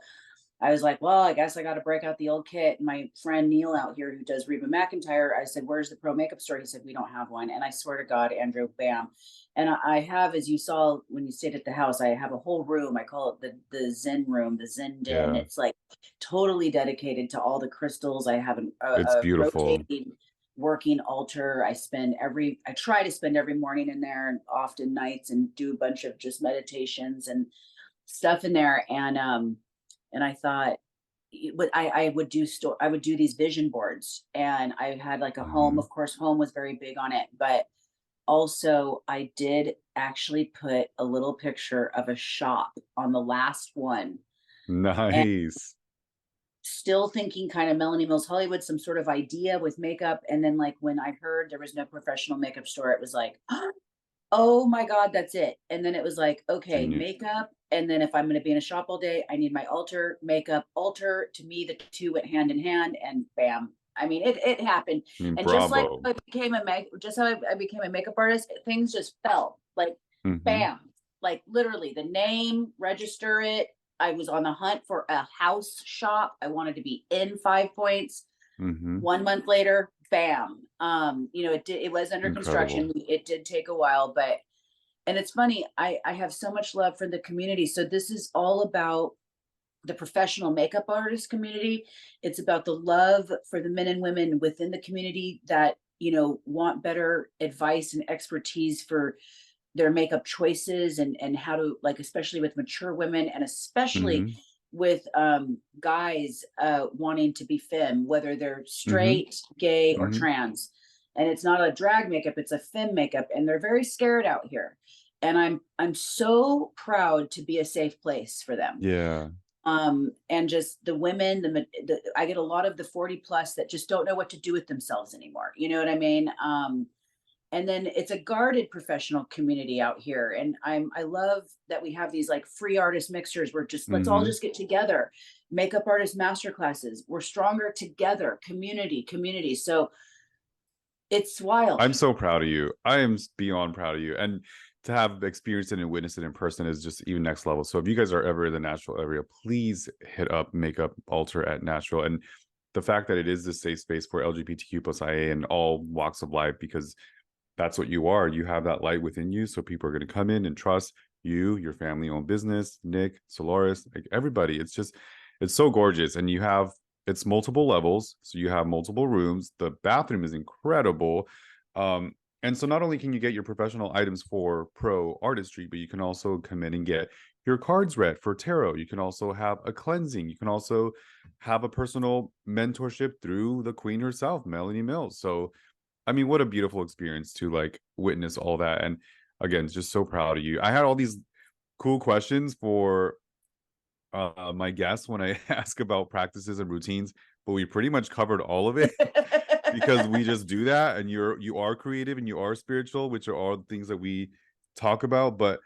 I was like, well, I guess I got to break out the old kit. And my friend Neil out here who does Reba McEntire, I said, where's the pro makeup store? He said, we don't have one. And I swear to God, Andrew, bam. And I have, as you saw when you stayed at the house, I have a whole room. I call it the Zen room, the Zen den.
Yeah.
It's like totally dedicated to all the crystals. I have
It's
a
beautiful.
rotating working altar. I try to spend every morning in there and often nights, and do a bunch of just meditations and stuff in there. And I thought, but I would do these vision boards, and I had like a home.
Mhm.
Of course, home was very big on it, but also I did actually put a little picture of a shop on the last one, and
Nice.
still thinking kind of Melanie Mills Hollywood, some sort of idea with makeup. And then like when I heard there was no professional makeup store, it was like, oh my God, that's it. And then it was like, okay,
Genius.
makeup. And then if I'm going to be in a shop all day, I need my altar, makeup, altar. To me, the two went hand in hand, and bam. I mean, it happened.
I mean,
And just like
bravo.
I became a makeup artist, things just fell like
Mhm.
bam, like literally the name, register it. I was on the hunt for a house shop. I wanted to be in Five Points.
Mhm.
1 month later, bam. It was under
Incredible.
construction. It did take a while, but and it's funny, I have so much love for the community. So this is all about the professional makeup artist community. It's about the love for the men and women within the community that, want better advice and expertise for their makeup choices, and how to, like, especially with mature women, and especially
Mhm.
with guys wanting to be femme, whether they're
Mhm.
straight, gay, or
Mhm.
trans. And it's not a drag makeup, it's a femme makeup, and they're very scared out here. And I'm so proud to be a safe place for them.
Yeah.
And just the women, I get a lot of the 40 plus that just don't know what to do with themselves anymore. You know what I mean? And then it's a guarded professional community out here, and I love that we have these like free artist mixers where just let's all
Mhm.
just get together, makeup artist master classes, we're stronger together, community. So it's wild.
I'm so proud of you. I am beyond proud of you. And to have experienced it and witnessed it in person is just even next level. So if you guys are ever in the Nashville area, please hit up Makeup Alter at Nashville. And the fact that it is this safe space for LGBTQ plus IA and all walks of life, because that's what you are. You have that light within you. So people are going to come in and trust you, your family owned business, Nick, Solaris, like everybody. It's so gorgeous. And it's multiple levels. So you have multiple rooms. The bathroom is incredible. Um, and so not only can you get your professional items for pro artistry, but you can also come in and get your cards read for tarot. You can also have a cleansing. You can also have a personal mentorship through the queen herself, Melanie Mills. So I mean, what a beautiful experience to like witness all that. And again, just so proud of you. I had all these cool questions for my guests when I ask about practices and routines, but we pretty much covered all of it because we just do that. And you are creative and you are spiritual, which are all the things that we talk about. But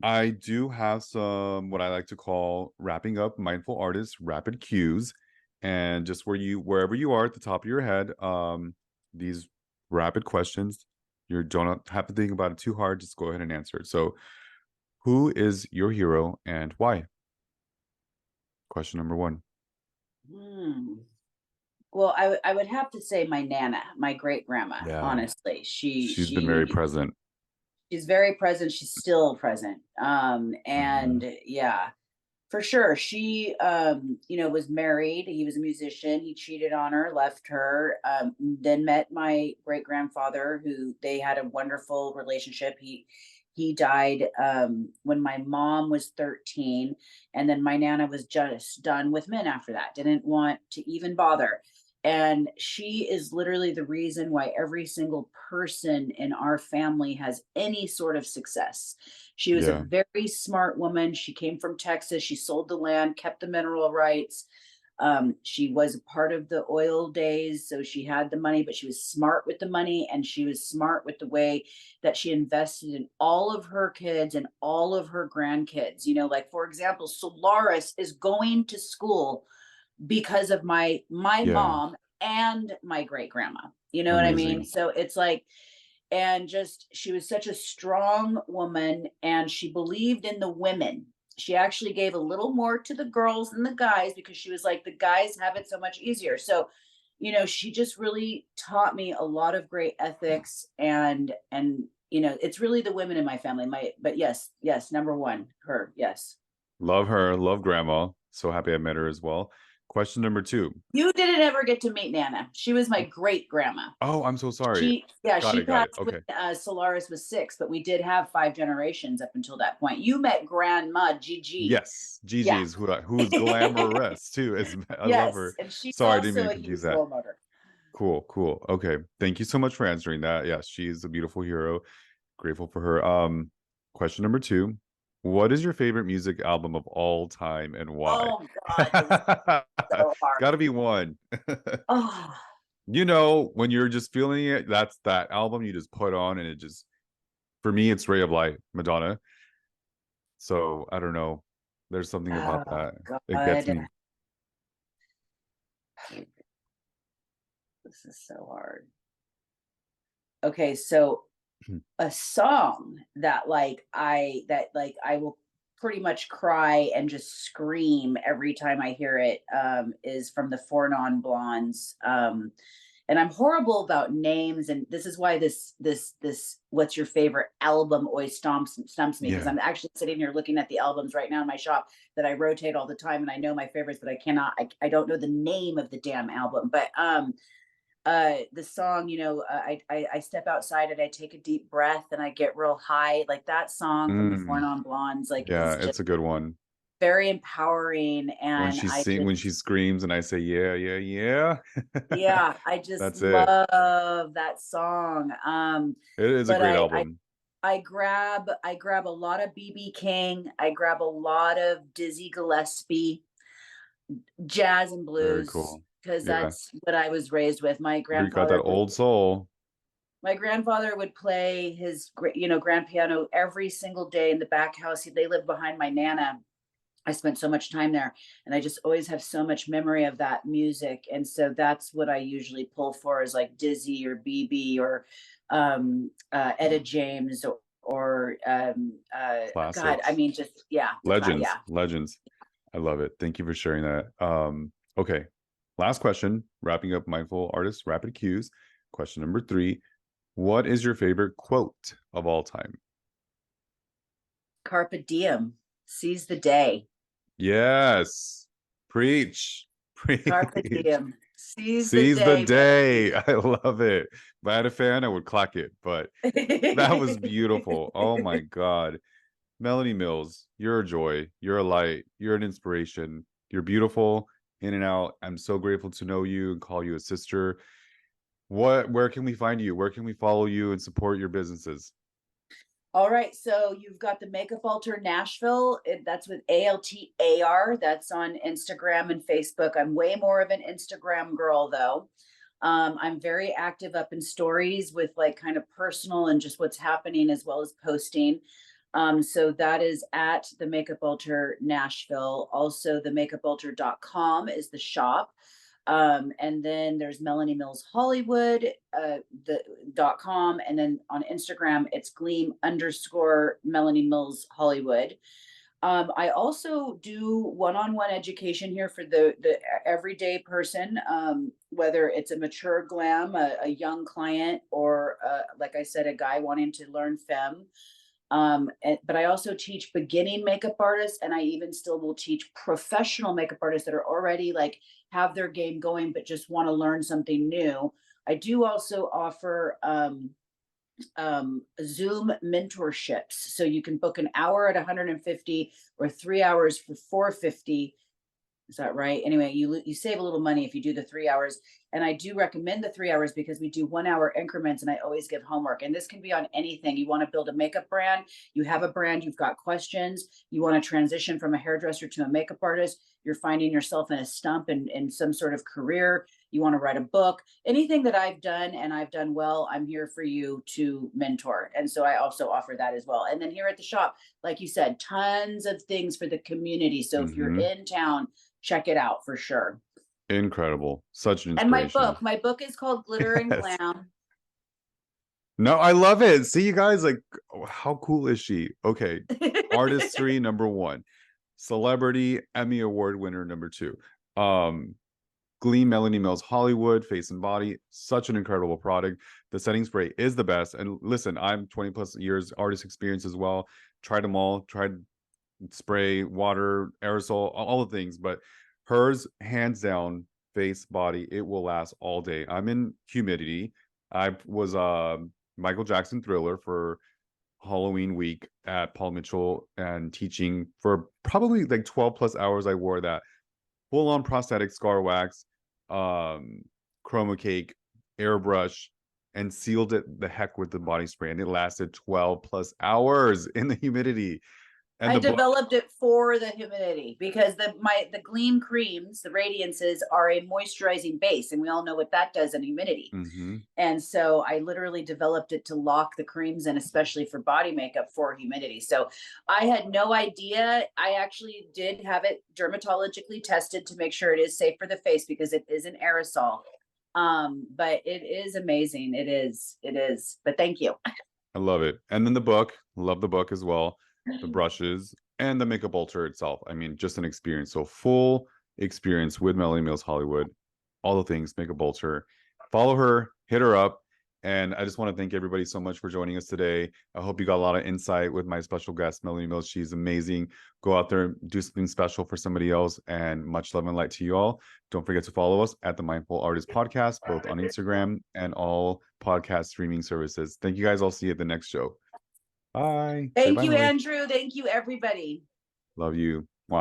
I do have some what I like to call wrapping up mindful artists rapid cues, and just wherever you are at the top of your head, these rapid questions. You don't have to think about it too hard. Just go ahead and answer it. So, who is your hero and why? Question number one.
Hmm. Well, I would have to say my nana, my great grandma.
Yeah,
Honestly,
she's been very present.
she's very present. She's still present.
Mhm.
And yeah, for sure. She, was married. He was a musician. He cheated on her, left her, then met my great grandfather, who they had a wonderful relationship. He died when my mom was 13, and then my nana was just done with men after that, didn't want to even bother. And she is literally the reason why every single person in our family has any sort of success. She was a
Yeah.
very smart woman. She came from Texas. She sold the land, kept the mineral rights. She was a part of the oil days, so she had the money, but she was smart with the money, and she was smart with the way that she invested in all of her kids and all of her grandkids. You know, like for example, Solaris is going to school because of my
Yeah.
mom and my great grandma. You know what I mean?
Amazing.
So it's like, and just she was such a strong woman, and she believed in the women. She actually gave a little more to the girls than the guys, because she was like, the guys have it so much easier. So, you know, she just really taught me a lot of great ethics. And you know, it's really the women in my family. But yes, yes, number one, her. Yes.
Love her. Love grandma. So happy I met her as well. Question number 2.
You didn't ever get to meet Nana. She was my great grandma.
Oh, I'm so sorry.
Yeah,
Got
she
it. Got it.
passed when
Okay.
Solaris was 6, but we did have 5 generations up until that point. You met Grandma Gigi.
Yes. Gigi
Yeah.
is who's glamorous too. I love
Yes,
her.
and she's
Sorry, I didn't mean
also
to
a
confuse
huge
that.
role model.
Cool, cool. Okay. Thank you so much for answering that. Yes, she's a beautiful hero. Grateful for her. Question number 2. What is your favorite music album of all time and why?
Oh god, this is so
It's
hard.
gotta be one.
Oh,
You know, when you're just feeling it, that's that album you just put on and it just, for me, it's Ray of Light, Madonna. So I don't know. There's something about
oh
that. It gets
god.
me.
This is so hard. Okay, so a song that I will pretty much cry and just scream every time I hear it, is from the Four Non Blondes. And I'm horrible about names, and this is why this what's your favorite album always stumps me, because
Yeah.
I'm actually sitting here looking at the albums right now in my shop that I rotate all the time, and I know my favorites, but I don't know the name of the damn album. But the song, you know, I step outside and I take a deep breath and I get real high. Like that song from the Four
Mm,
Non Blondes, like
yeah,
is just
it's a good one.
very empowering. And I
When
just,
she screams and I say, "Yeah, yeah, yeah."
yeah, I just
That's it.
love that song.
It is a
But
great album.
I grab a lot of BB King. I grab a lot of Dizzy Gillespie, jazz and
Very
blues,
cool.
because
Yeah.
that's what I was raised with.
You got that old soul.
My grandfather would play his, you know, grand piano every single day in the back house. They lived behind my nana. I spent so much time there, and I just always have so much memory of that music. And so that's what I usually pull for, is like Dizzy or BB or Etta James or God, I
Classics.
mean, just yeah,
Legends.
yeah.
Legends. I love it. Thank you for sharing that. Okay. Last question. Wrapping up Mindful Artists Rapid Cues. Question number 3. What is your favorite quote of all time?
Carpe diem, seize the day.
Yes. Preach.
Carpe
Preach.
diem, seize the
Seize the
day,
day. I love it. If I had a fan, I would clack it, but that was
baby.
beautiful. Oh my God. Melanie Mills, you're a joy. You're a light. You're an inspiration. You're beautiful in and out. I'm so grateful to know you and call you a sister. Where can we find you? Where can we follow you and support your businesses?
All right, so you've got the Makeup Altar Nashville. That's with ALTAR. That's on Instagram and Facebook. I'm way more of an Instagram girl, though. I'm very active up in stories with like kind of personal and just what's happening, as well as posting. So that is at the Makeup Altar Nashville. Also, the makeupaltar.com is the shop. And then there's Melanie Mills Hollywood, the .com, and then on Instagram it's Gleam _ Melanie Mills Hollywood. I also do one-on-one education here for the everyday person, whether it's a mature glam, a young client, or like I said, a guy wanting to learn femme. But I also teach beginning makeup artists, and I even still will teach professional makeup artists that are already like have their game going, but just want to learn something new. I do also offer Zoom mentorships. So you can book an hour at 150 or 3 hours for 450. Is that right? Anyway, you save a little money if you do the 3 hours. And I do recommend the 3 hours because we do 1 hour increments and I always give homework. And this can be on anything. You want to build a makeup brand, you have a brand, you've got questions, you want to transition from a hairdresser to a makeup artist, you're finding yourself in a stump in some sort of career, you want to write a book, anything that I've done and I've done well, I'm here for you to mentor. And so I also offer that as well. And then here at the shop, like you said, tons of things for the community. So if you're
Hmm.
in town, check it out for sure.
Incredible. Such an
And
inspiration.
my book is called Glitter and
Yes.
Glam.
No, I love it. See, you guys, like, how cool is she? Okay. Artistry, number one. Celebrity, Emmy Award winner, number two. Um, Gleam, Melanie Mills, Hollywood, Face and Body. Such an incredible product. The setting spray is the best. And listen, I'm 20 plus years artist experience as well. Tried them all. Tried spray, water, aerosol, all the things. But hers, hands down, face, body, it will last all day. I'm in humidity. I was Michael Jackson Thriller for Halloween week at Paul Mitchell and teaching for probably like 12 plus hours. I wore that full on prosthetic scar wax, um, chroma cake, airbrush, and sealed it the heck with the body spray. And it lasted 12 plus hours in the humidity. And
I
the book.
developed it for the humidity because the Gleam creams, the radiances are a moisturizing base, and we all know what that does in humidity.
Mhm.
And so I literally developed it to lock the creams in, especially for body makeup for humidity. So I had no idea. I actually did have it dermatologically tested to make sure it is safe for the face because it is an aerosol. But it is amazing. It is. But thank you.
I love it. And then the book, love the book as well. The brushes and the makeup altar itself. I mean, just an experience. So full experience with Melanie Mills Hollywood. All the things, makeup altar. Follow her, hit her up. And I just want to thank everybody so much for joining us today. I hope you got a lot of insight with my special guest, Melanie Mills. She's amazing. Go out there, do something special for somebody else, and much love and light to you all. Don't forget to follow us at the Mindful Artist Podcast, both on Instagram and all podcast streaming services. Thank you guys. I'll see you at the next show. Bye. Say
Thank
bye,
you,
Melanie.
Andrew. Thank you, everybody.
Love you.